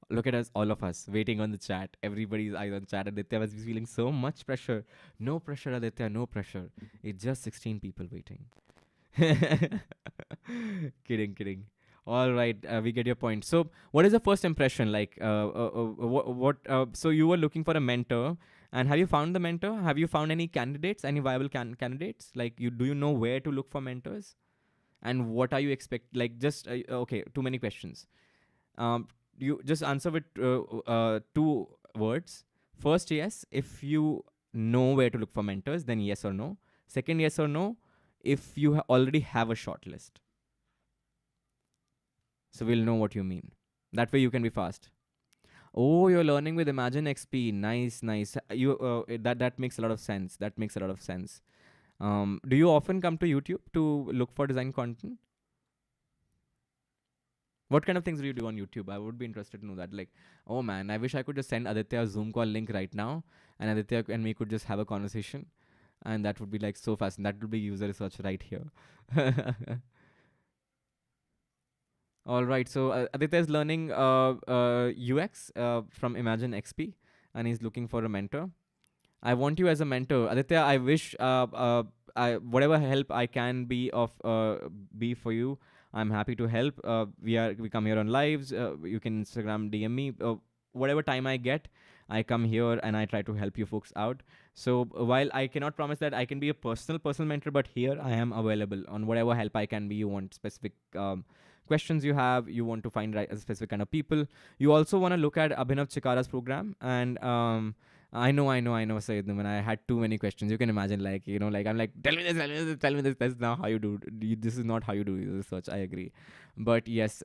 Look at us, all of us, waiting on the chat. Everybody's eyes on chat. Aditya was feeling so much pressure. No pressure, Aditya, no pressure. It's just 16 people waiting. Kidding. All right, we get your point. So, what is the first impression like? So you were looking for a mentor, and have you found the mentor? Have you found any candidates, any viable candidates? Like, do you know where to look for mentors, and what are you expect? Like, just okay, too many questions. you just answer with two words. First, yes, if you know where to look for mentors, then yes or no. Second, yes or no, if you already have a short list. So we'll know what you mean. That way you can be fast. Oh, you're learning with Imagine XP. Nice, nice. That makes a lot of sense. That makes a lot of sense. Do you often come to YouTube to look for design content? What kind of things do you do on YouTube? I would be interested to know that. Like, oh man, I wish I could just send Aditya a Zoom call link right now, and Aditya and me could just have a conversation, and that would be like so fast. And that would be user research right here. All right, so Aditya is learning UX from Imagine XP, and he's looking for a mentor. I want you as a mentor, Aditya. I wish whatever help I can be for you. I'm happy to help. We come here on lives. You can Instagram DM me. Whatever time I get, I come here and I try to help you folks out. So while I cannot promise that I can be a personal mentor, but here I am available on whatever help I can be. You want specific questions you have, you want to find a specific kind of people. You also want to look at Abhinav Chikara's program, and Sayed Numan. I had too many questions. You can imagine, like, like I'm like, tell me this, tell me this, tell me this. That's not how you do. This is not how you do research. I agree, but yes,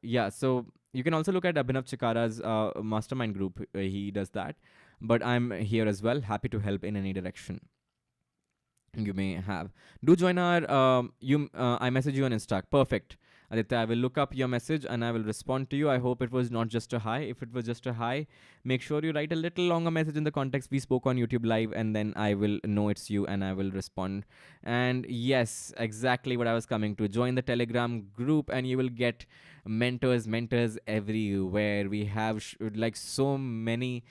yeah. So you can also look at Abhinav Chikara's mastermind group. He does that, but I'm here as well, happy to help in any direction you may have. Do join our I message you on Insta. Perfect. Aditya, I will look up your message and I will respond to you. I hope it was not just a hi. If it was just a hi, make sure you write a little longer message in the context we spoke on YouTube Live, and then I will know it's you and I will respond. And yes, exactly what I was coming to. Join the Telegram group and you will get mentors everywhere. We have like so many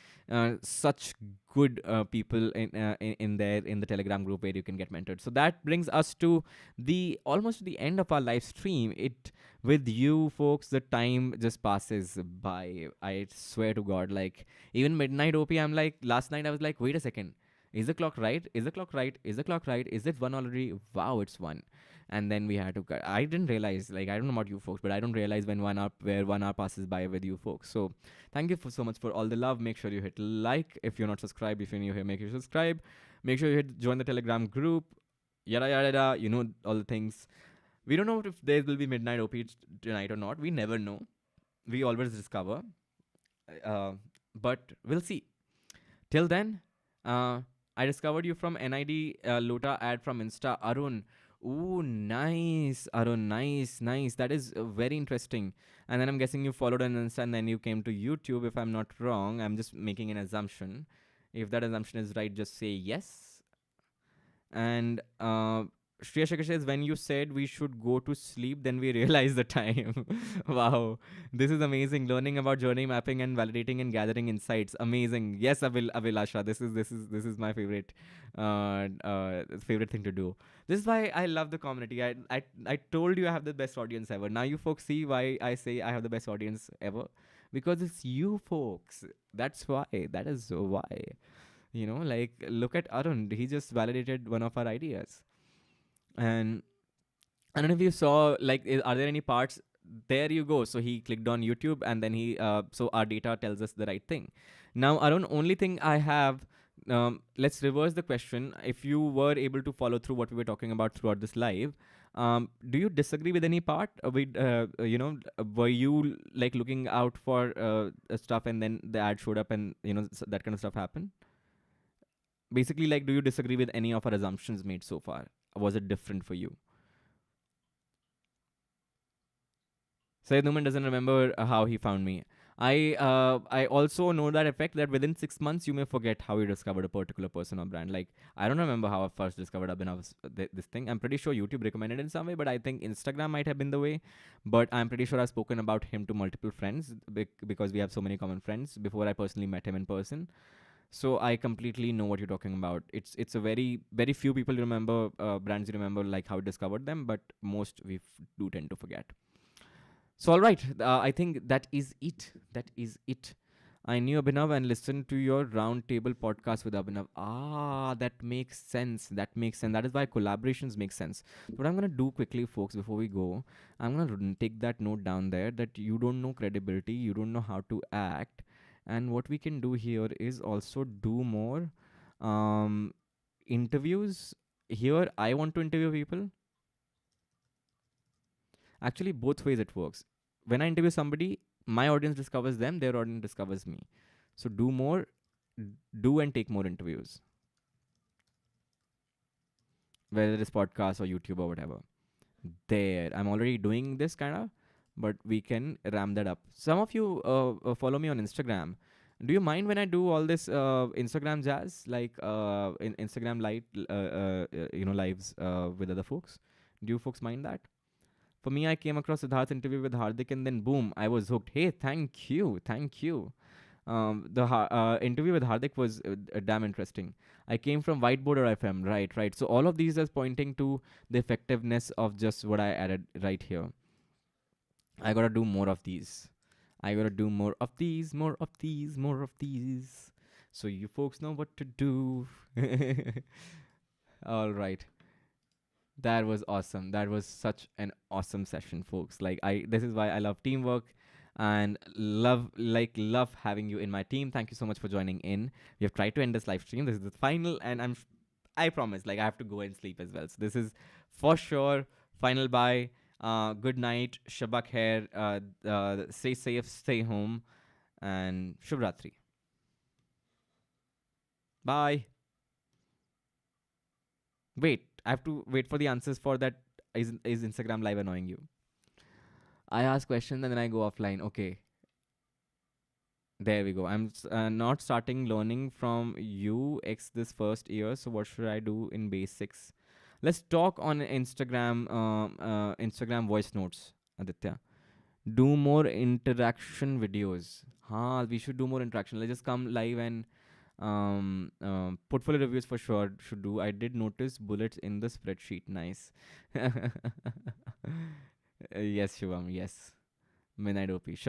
such good people in there in the Telegram group where you can get mentored. So that brings us to the almost the end of our live stream. It with you folks, the time just passes by. I swear to God, like even midnight OP, I'm like last night I was like, wait a second. Is the clock right? Is the clock right? Is the clock right? Is it one already? Wow, it's one. And then we had to cut. I didn't realize, like, I don't know about you folks, but I don't realize when 1 hour passes by with you folks. So thank you so much for all the love. Make sure you hit like if you're not subscribed. If you're new here, make sure you subscribe. Make sure you join the Telegram group. Yada yada yada. You know all the things. We don't know if there will be midnight OP tonight or not. We never know. We always discover. Uh, but we'll see. Till then, I discovered you from NID Lota ad from Insta. Arun. Ooh, nice. Arun, nice, nice. That is very interesting. And then I'm guessing you followed on Insta and then you came to YouTube, if I'm not wrong. I'm just making an assumption. If that assumption is right, just say yes. And Shreya Shekhar says, when you said we should go to sleep, then we realized the time. Wow. This is amazing. Learning about journey mapping and validating and gathering insights. Amazing. Yes, Avilasha. This is my favorite favorite thing to do. This is why I love the community. I told you I have the best audience ever. Now you folks see why I say I have the best audience ever. Because it's you folks. That's why. That is why. Like look at Arun. He just validated one of our ideas. And I don't know if you saw, like, are there any parts? There you go. So he clicked on YouTube and then so our data tells us the right thing. Now, Arun, only thing I have, let's reverse the question. If you were able to follow through what we were talking about throughout this live, do you disagree with any part? Were you like looking out for stuff and then the ad showed up and, that kind of stuff happened? Basically, like, do you disagree with any of our assumptions made so far? Was it different for you? Syed Numan doesn't remember how he found me. I also know that effect that within 6 months you may forget how you discovered a particular person or brand. Like I don't remember how I first discovered Abhinav's this thing. I'm pretty sure YouTube recommended in some way, but I think Instagram might have been the way. But I'm pretty sure I've spoken about him to multiple friends because we have so many common friends before I personally met him in person. So I completely know what you're talking about. It's a very few people you remember brands you remember like how you discovered them, but most we do tend to forget. So all right, I think that is it. That is it. I knew Abhinav and listened to your roundtable podcast with Abhinav. Ah, that makes sense. That makes sense. That is why collaborations make sense. So what I'm gonna do quickly, folks, before we go, I'm gonna take that note down there that you don't know credibility, you don't know how to act, and what we can do here is also do more um, interviews. Here, I want to interview people. Actually, both ways it works. When I interview somebody, my audience discovers them, their audience discovers me. So do more, do and take more interviews, whether it's podcast or YouTube or whatever. There, I'm already doing this kind of, but we can ram that up. Some of you follow me on Instagram. Do you mind when I do all this Instagram jazz, like in Instagram live, lives with other folks? Do you folks mind that? For me, I came across Siddharth's interview with Hardik, and then boom, I was hooked. Hey, thank you, thank you. The interview with Hardik was damn interesting. I came from whiteboard or FM, right, right. So all of these is pointing to the effectiveness of just what I added right here. I gotta do more of these. I gotta do more of these, more of these, more of these. So you folks know what to do. All right. That was awesome. That was such an awesome session, folks. Like this is why I love teamwork and love having you in my team. Thank you so much for joining in. We have tried to end this live stream. This is the final, and I promise, like I have to go and sleep as well. So this is for sure final bye. Good night, Shabak hair. Stay safe, stay home, and Shubratri. Bye. Wait, I have to wait for the answers for that. Is Instagram live annoying you? I ask questions and then I go offline. Okay, there we go. I'm not starting learning from you X this first year. So what should I do in basics? Let's talk on Instagram. Instagram voice notes, Aditya. Do more interaction videos. We should do more interaction. Let's just come live and portfolio reviews for sure should do. I did notice bullets in the spreadsheet. Nice. Yes, Shivam. Yes. Midnight OP.